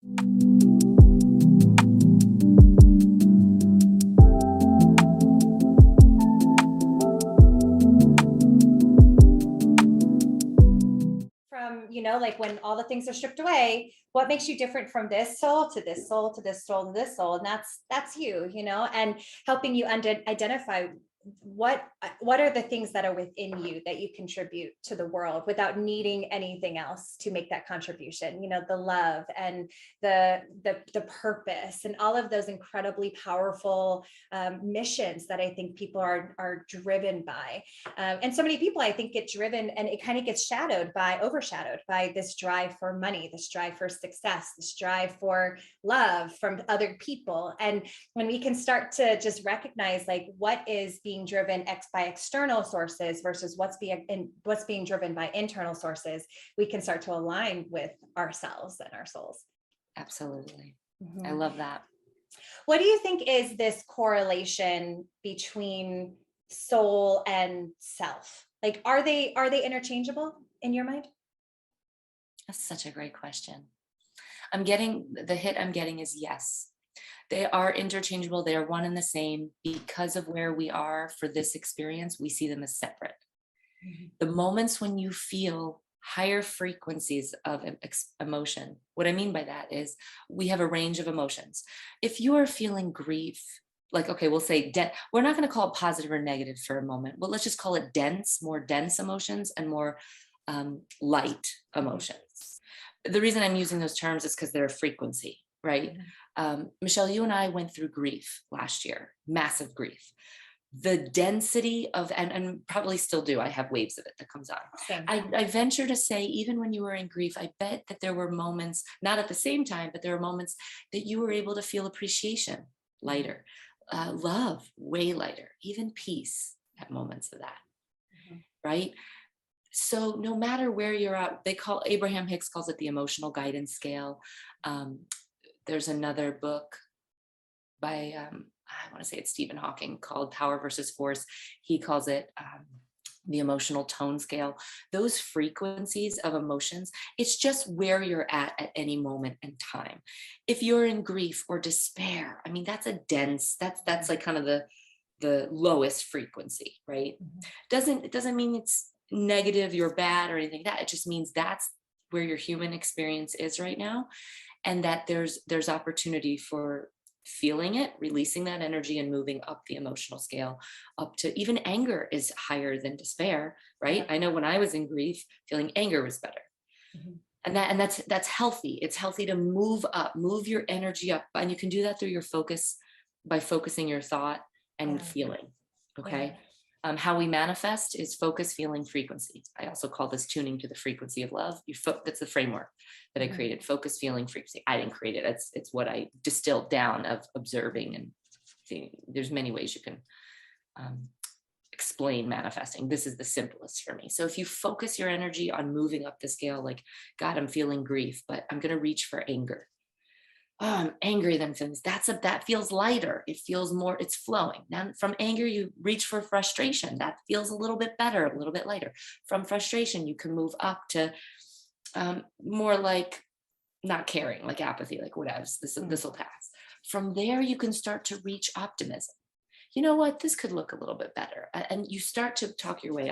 From, like when all the things are stripped away, what makes you different from this soul to this soul to this soul to this soul? And that's you, and helping you identify what are the things that are within you that you contribute to the world without needing anything else to make that contribution. The love and the purpose and all of those incredibly powerful missions that I think people are driven by. And so many people, I think, get driven, and it kind of gets overshadowed by this drive for money, this drive for success, this drive for love from other people. And when we can start to just recognize like what is being driven by external sources versus what's being driven by internal sources, we can start to align with ourselves and our souls. Absolutely. Mm-hmm. I love that. What do you think is this correlation between soul and self? Like, are they interchangeable in your mind? That's such a great question. The hit I'm getting is yes. They are interchangeable. They are one and the same. Because of where we are for this experience, we see them as separate. Mm-hmm. The moments when you feel higher frequencies of emotion, what I mean by that is we have a range of emotions. If you are feeling grief, like, okay, we'll say we're not going to call it positive or negative for a moment. Well, let's just call it more dense emotions and more light emotions. The reason I'm using those terms is because they're a frequency, right? Michele, you and I went through grief last year, massive grief. The density of, and probably still do, I have waves of it that comes on. I venture to say, even when you were in grief, I bet that there were moments, not at the same time, but there were moments that you were able to feel appreciation, lighter, love, way lighter, even peace at moments of that, right? So no matter where you're at, Abraham Hicks calls it the emotional guidance scale. There's another book by, I want to say it's Stephen Hawking, called Power versus Force. He calls it the emotional tone scale. Those frequencies of emotions, it's just where you're at any moment in time. If you're in grief or despair, I mean, that's that's like kind of the lowest frequency, right? Mm-hmm. It doesn't mean it's negative, you're bad or anything like that. It just means that's where your human experience is right now. And that there's opportunity for feeling it, releasing that energy and moving up the emotional scale, up to even anger is higher than despair, right? Yeah. I know when I was in grief, feeling anger was better. Mm-hmm. And that's healthy. It's healthy to move up, move your energy up. And you can do that through your focus, by focusing your thought and feeling. Okay. Yeah. How we manifest is focus, feeling, frequency. I also call this tuning to the frequency of love. That's the framework that I created. Focus, feeling, frequency. I didn't create it. It's what I distilled down of observing and seeing. There's many ways you can explain manifesting. This is the simplest for me. So if you focus your energy on moving up the scale, like, God, I'm feeling grief, but I'm going to reach for anger. Oh, I'm angry than feelings. That feels lighter. It feels more, it's flowing. Now from anger, you reach for frustration. That feels a little bit better, a little bit lighter. From frustration, you can move up to more like not caring, like apathy, like whatever, this will pass. From there, you can start to reach optimism. You know what, this could look a little bit better. And you start to talk your way up.